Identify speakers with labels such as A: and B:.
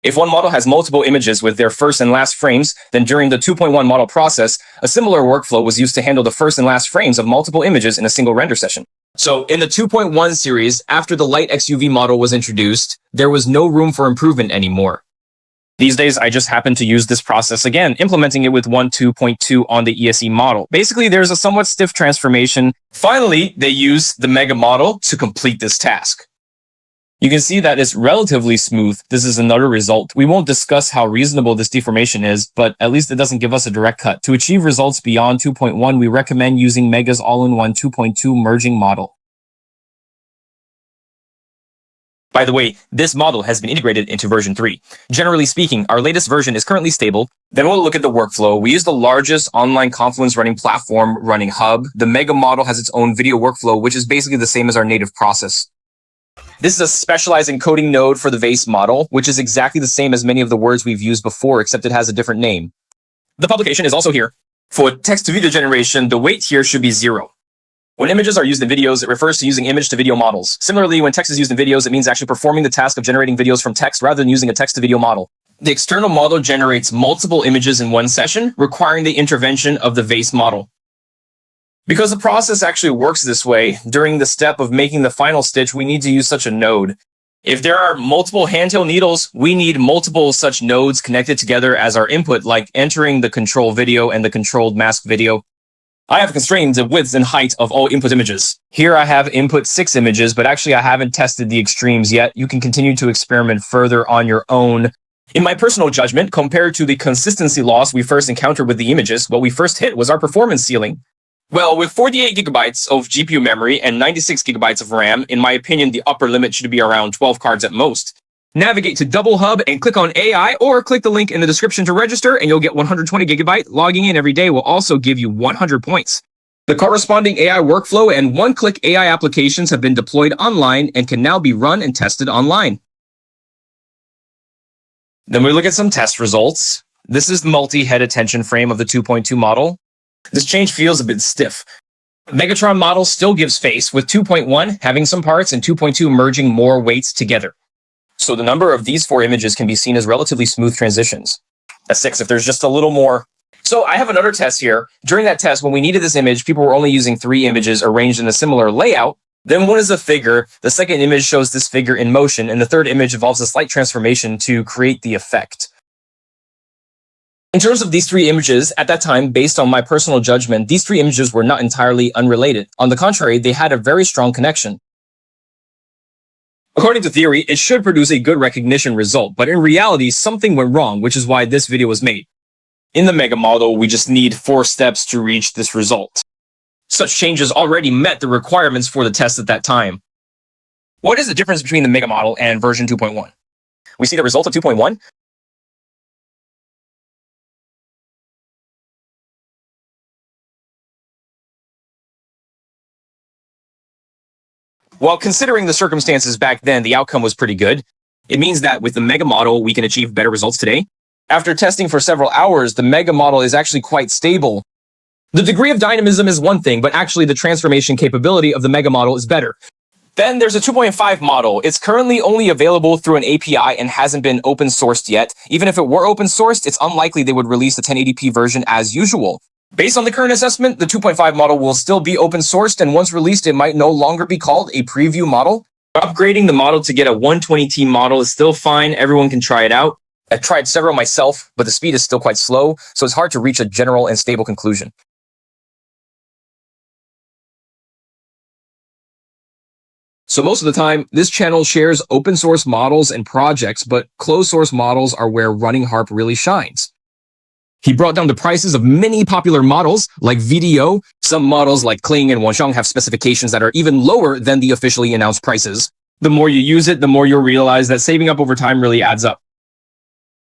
A: If one model has multiple images with their first and last frames, then during the 2.1 model process, a similar workflow was used to handle the first and last frames of multiple images in a single render session. So in the 2.1 series, after the light XUV model was introduced, there was no room for improvement anymore. These days, I just happen to use this process again, implementing it with 1.2.2 on the ESE model. Basically, there's a somewhat stiff transformation. Finally, they use the Mega model to complete this task. You can see that it's relatively smooth. This is another result. We won't discuss how reasonable this deformation is, but at least it doesn't give us a direct cut. To achieve results beyond 2.1, we recommend using Mega's all-in-one 2.2 merging model. By the way, this model has been integrated into version 3. Generally speaking, our latest version is currently stable. Then we'll look at the workflow. We use the largest online Confluence running platform, RunningHub. The Mega model has its own video workflow, which is basically the same as our native process. This is a specialized encoding node for the Vase model, which is exactly the same as many of the words we've used before, except it has a different name. The publication is also here. For text-to-video generation, the weight here should be 0. When images are used in videos, it refers to using image-to-video models. Similarly, when text is used in videos, it means actually performing the task of generating videos from text rather than using a text-to-video model. The external model generates multiple images in one session, requiring the intervention of the Vase model. Because the process actually works this way, during the step of making the final stitch, we need to use such a node. If there are multiple handheld needles, we need multiple such nodes connected together as our input, like entering the control video and the controlled mask video. I have constrained the width and height of all input images. Here I have input 6 images, but actually I haven't tested the extremes yet. You can continue to experiment further on your own. In my personal judgment, compared to the consistency loss we first encountered with the images, what we first hit was our performance ceiling. Well, with 48 gigabytes of GPU memory and 96 gigabytes of RAM, in my opinion, the upper limit should be around 12 cards at most. Navigate to Double Hub and click on AI, or click the link in the description to register and you'll get 120 gigabyte. Logging in every day will also give you 100 points. The corresponding AI workflow and one-click AI applications have been deployed online and can now be run and tested online. Then we look at some test results. This is the multi-head attention frame of the 2.2 model. This change feels a bit stiff. Megatron model still gives face, with 2.1 having some parts and 2.2 merging more weights together. So the number of these 4 images can be seen as relatively smooth transitions. That's 6 if there's just a little more. So I have another test here. During that test, when we needed this image, people were only using 3 images arranged in a similar layout. Then one is a figure, the second image shows this figure in motion, and the third image involves a slight transformation to create the effect. In terms of these 3 images, at that time, based on my personal judgment, these 3 images were not entirely unrelated. On the contrary, they had a very strong connection. According to theory, it should produce a good recognition result, but in reality, something went wrong, which is why this video was made. In the Mega model, we just need 4 steps to reach this result. Such changes already met the requirements for the test at that time. What is the difference between the Mega model and version 2.1? We see the result of 2.1. While considering the circumstances back then, the outcome was pretty good. It means that with the Mega model, we can achieve better results today. After testing for several hours, the Mega model is actually quite stable. The degree of dynamism is one thing, but actually the transformation capability of the Mega model is better. Then there's a 2.5 model. It's currently only available through an API and hasn't been open sourced yet. Even if it were open sourced, it's unlikely they would release the 1080p version as usual. Based on the current assessment, the 2.5 model will still be open sourced, and once released, it might no longer be called a preview model. Upgrading the model to get a 120T model is still fine. Everyone can try it out. I've tried several myself, but the speed is still quite slow, so it's hard to reach a general and stable conclusion. So most of the time, this channel shares open source models and projects, but closed source models are where RunningHub really shines. He brought down the prices of many popular models like VDO. Some models like Kling and Wansheng have specifications that are even lower than the officially announced prices. The more you use it, the more you'll realize that saving up over time really adds up.